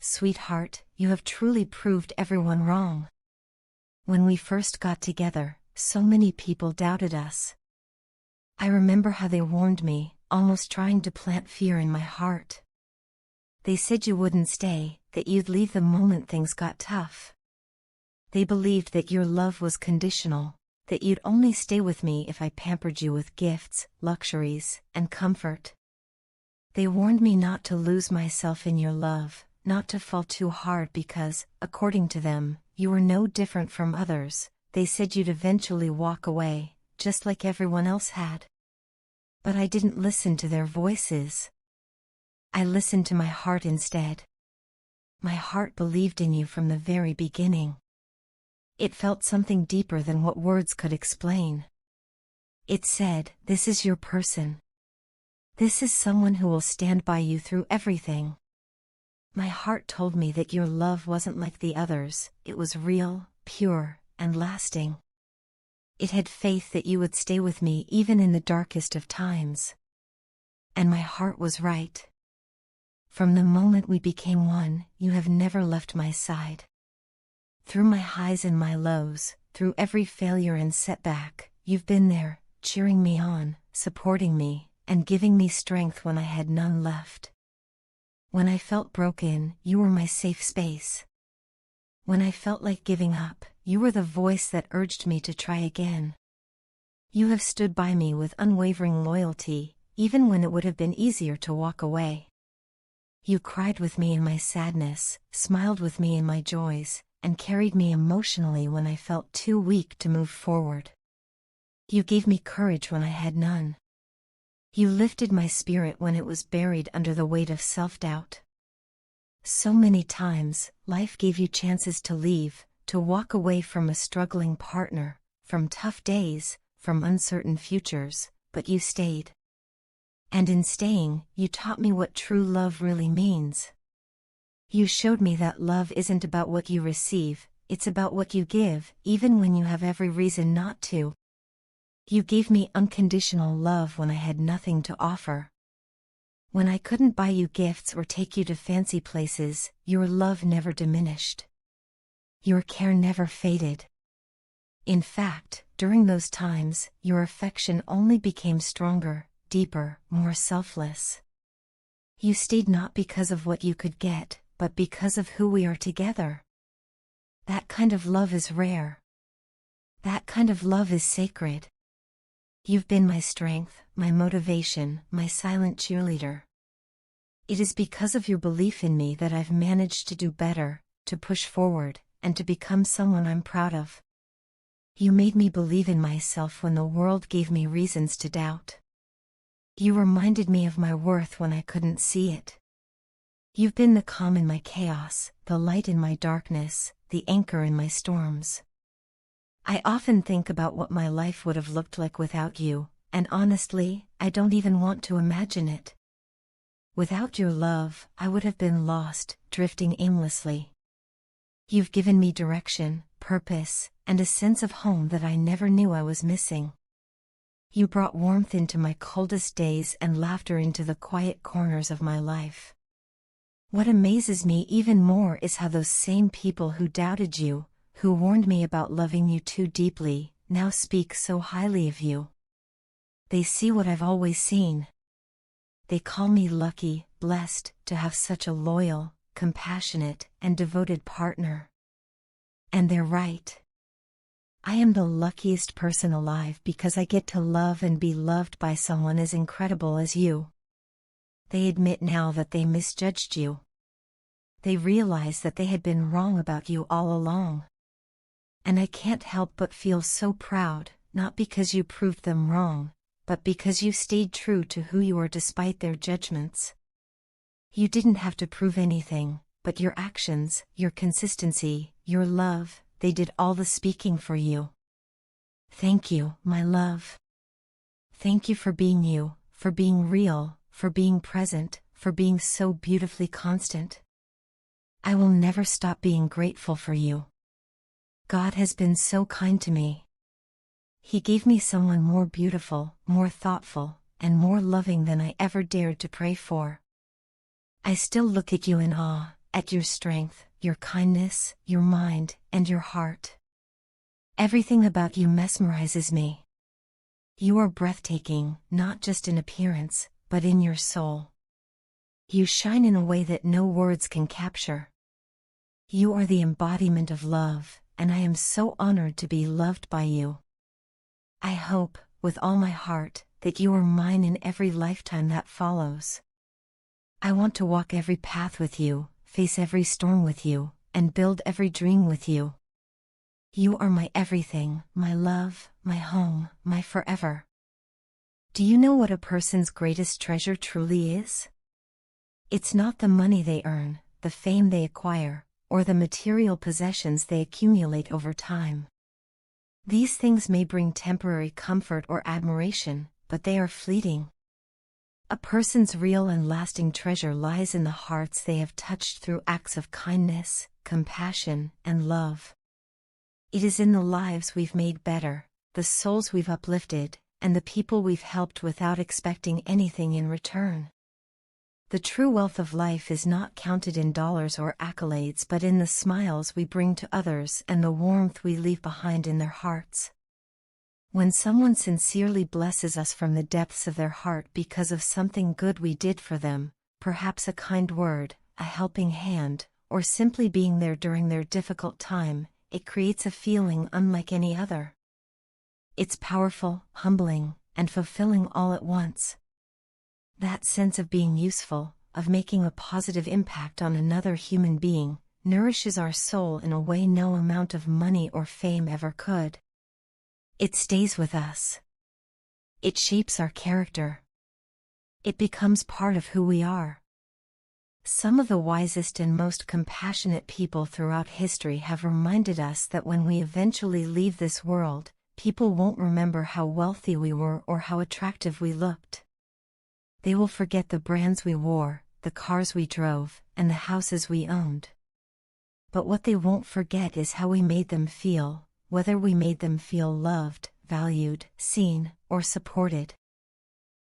sweetheart, you have truly proved everyone wrong. When we first got together, so many people doubted us. I remember how they warned me, almost trying to plant fear in my heart. They said you wouldn't stay, that you'd leave the moment things got tough. They believed that your love was conditional, that you'd only stay with me if I pampered you with gifts, luxuries, and comfort. They warned me not to lose myself in your love, not to fall too hard because, according to them, you were no different from others. They said you'd eventually walk away, just like everyone else had. But I didn't listen to their voices. I listened to my heart instead. My heart believed in you from the very beginning. It felt something deeper than what words could explain. It said, this is your person. This is someone who will stand by you through everything. My heart told me that your love wasn't like the others, it was real, pure, and lasting. It had faith that you would stay with me even in the darkest of times. And my heart was right. From the moment we became one, you have never left my side. Through my highs and my lows, through every failure and setback, you've been there, cheering me on, supporting me, and giving me strength when I had none left. When I felt broken, you were my safe space. When I felt like giving up, you were the voice that urged me to try again. You have stood by me with unwavering loyalty, even when it would have been easier to walk away. You cried with me in my sadness, smiled with me in my joys, and carried me emotionally when I felt too weak to move forward. You gave me courage when I had none. You lifted my spirit when it was buried under the weight of self-doubt. So many times, life gave you chances to leave, to walk away from a struggling partner, from tough days, from uncertain futures, but you stayed. And in staying, you taught me what true love really means. You showed me that love isn't about what you receive, it's about what you give, even when you have every reason not to. You gave me unconditional love when I had nothing to offer. When I couldn't buy you gifts or take you to fancy places, your love never diminished. Your care never faded. In fact, during those times, your affection only became stronger, deeper, more selfless. You stayed not because of what you could get, but because of who we are together. That kind of love is rare. That kind of love is sacred. You've been my strength, my motivation, my silent cheerleader. It is because of your belief in me that I've managed to do better, to push forward, and to become someone I'm proud of. You made me believe in myself when the world gave me reasons to doubt. You reminded me of my worth when I couldn't see it. You've been the calm in my chaos, the light in my darkness, the anchor in my storms. I often think about what my life would have looked like without you, and honestly, I don't even want to imagine it. Without your love, I would have been lost, drifting aimlessly. You've given me direction, purpose, and a sense of home that I never knew I was missing. You brought warmth into my coldest days and laughter into the quiet corners of my life. What amazes me even more is how those same people who doubted you, who warned me about loving you too deeply, now speak so highly of you. They see what I've always seen. They call me lucky, blessed, to have such a loyal, compassionate, and devoted partner. And they're right. I am the luckiest person alive because I get to love and be loved by someone as incredible as you. They admit now that they misjudged you. They realize that they had been wrong about you all along. And I can't help but feel so proud, not because you proved them wrong, but because you stayed true to who you are despite their judgments. You didn't have to prove anything, but your actions, your consistency, your love, they did all the speaking for you. Thank you, my love. Thank you for being you, for being real, for being present, for being so beautifully constant. I will never stop being grateful for you. God has been so kind to me. He gave me someone more beautiful, more thoughtful, and more loving than I ever dared to pray for. I still look at you in awe, at your strength, your kindness, your mind, and your heart. Everything about you mesmerizes me. You are breathtaking, not just in appearance, but in your soul. You shine in a way that no words can capture. You are the embodiment of love, and I am so honored to be loved by you. I hope, with all my heart, that you are mine in every lifetime that follows. I want to walk every path with you, face every storm with you, and build every dream with you. You are my everything, my love, my home, my forever. Do you know what a person's greatest treasure truly is? It's not the money they earn, the fame they acquire, or the material possessions they accumulate over time. These things may bring temporary comfort or admiration, but they are fleeting. A person's real and lasting treasure lies in the hearts they have touched through acts of kindness, compassion, and love. It is in the lives we've made better, the souls we've uplifted, and the people we've helped without expecting anything in return. The true wealth of life is not counted in dollars or accolades but in the smiles we bring to others and the warmth we leave behind in their hearts. When someone sincerely blesses us from the depths of their heart because of something good we did for them, perhaps a kind word, a helping hand, or simply being there during their difficult time, it creates a feeling unlike any other. It's powerful, humbling, and fulfilling all at once. That sense of being useful, of making a positive impact on another human being, nourishes our soul in a way no amount of money or fame ever could. It stays with us. It shapes our character. It becomes part of who we are. Some of the wisest and most compassionate people throughout history have reminded us that when we eventually leave this world, people won't remember how wealthy we were or how attractive we looked. They will forget the brands we wore, the cars we drove, and the houses we owned. But what they won't forget is how we made them feel, whether we made them feel loved, valued, seen, or supported.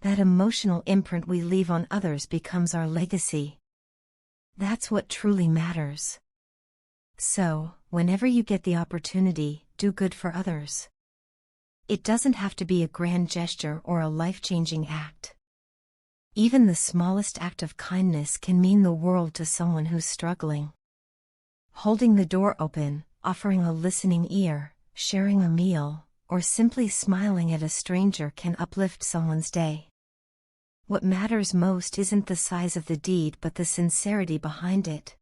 That emotional imprint we leave on others becomes our legacy. That's what truly matters. So, whenever you get the opportunity, do good for others. It doesn't have to be a grand gesture or a life-changing act. Even the smallest act of kindness can mean the world to someone who's struggling. Holding the door open, offering a listening ear, sharing a meal, or simply smiling at a stranger can uplift someone's day. What matters most isn't the size of the deed but the sincerity behind it.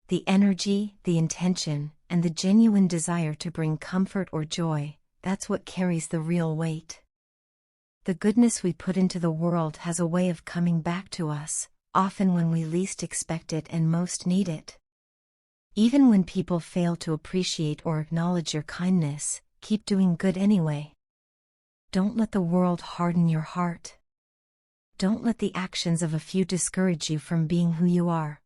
The energy, the intention, and the genuine desire to bring comfort or joy, that's what carries the real weight. The goodness we put into the world has a way of coming back to us, often when we least expect it and most need it. Even when people fail to appreciate or acknowledge your kindness, keep doing good anyway. Don't let the world harden your heart. Don't let the actions of a few discourage you from being who you are.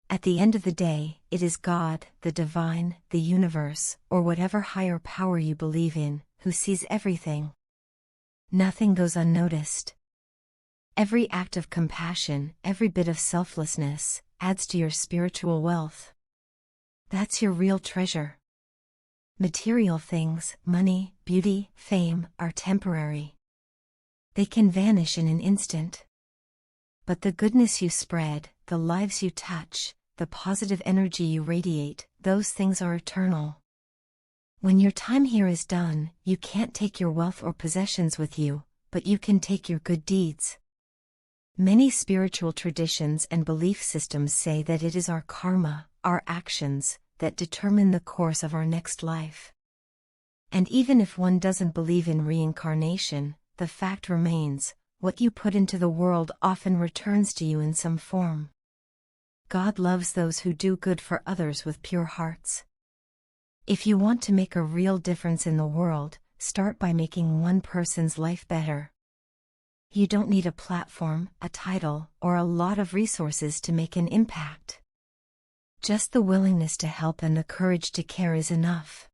At the end of the day, it is God, the divine, the universe, or whatever higher power you believe in, who sees everything. Nothing goes unnoticed. Every act of compassion, every bit of selflessness, adds to your spiritual wealth. That's your real treasure. Material things, money, beauty, fame, are temporary. They can vanish in an instant. But the goodness you spread, the lives you touch, the positive energy you radiate, those things are eternal. When your time here is done, you can't take your wealth or possessions with you, but you can take your good deeds. Many spiritual traditions and belief systems say that it is our karma, our actions, that determine the course of our next life. And even if one doesn't believe in reincarnation, the fact remains, what you put into the world often returns to you in some form. God loves those who do good for others with pure hearts. If you want to make a real difference in the world, start by making one person's life better. You don't need a platform, a title, or a lot of resources to make an impact. Just the willingness to help and the courage to care is enough.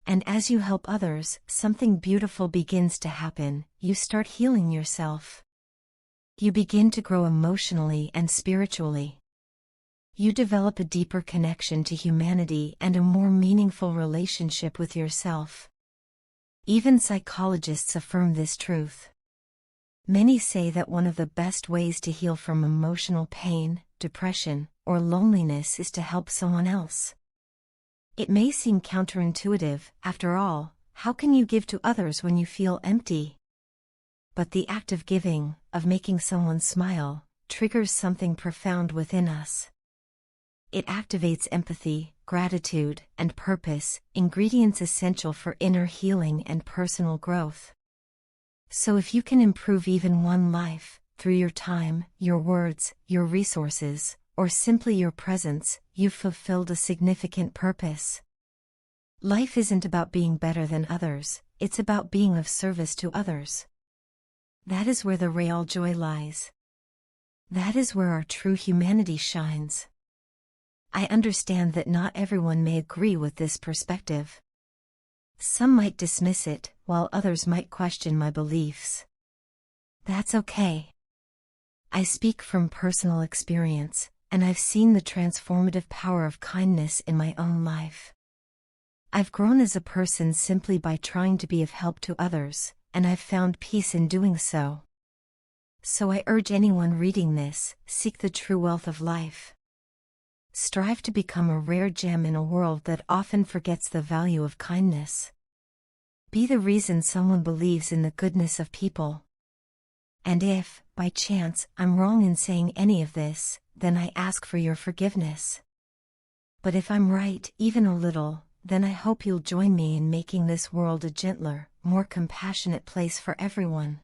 And as you help others, something beautiful begins to happen. You start healing yourself. You begin to grow emotionally and spiritually. you develop a deeper connection to humanity and a more meaningful relationship with yourself. Even psychologists affirm this truth. Many say that one of the best ways to heal from emotional pain, depression, or loneliness is to help someone else. It may seem counterintuitive, after all, how can you give to others when you feel empty? But the act of giving, of making someone smile, triggers something profound within us. It activates empathy, gratitude, and purpose, ingredients essential for inner healing and personal growth. So if you can improve even one life, through your time, your words, your resources, or simply your presence, you've fulfilled a significant purpose. Life isn't about being better than others, it's about being of service to others. That is where the real joy lies. That is where our true humanity shines. I understand that not everyone may agree with this perspective. Some might dismiss it, while others might question my beliefs. That's okay. I speak from personal experience, and I've seen the transformative power of kindness in my own life. I've grown as a person simply by trying to be of help to others, and I've found peace in doing so. So I urge anyone reading this, seek the true wealth of life. Strive to become a rare gem in a world that often forgets the value of kindness. Be the reason someone believes in the goodness of people. And if, by chance, I'm wrong in saying any of this, then I ask for your forgiveness. But if I'm right, even a little, then I hope you'll join me in making this world a gentler, more compassionate place for everyone.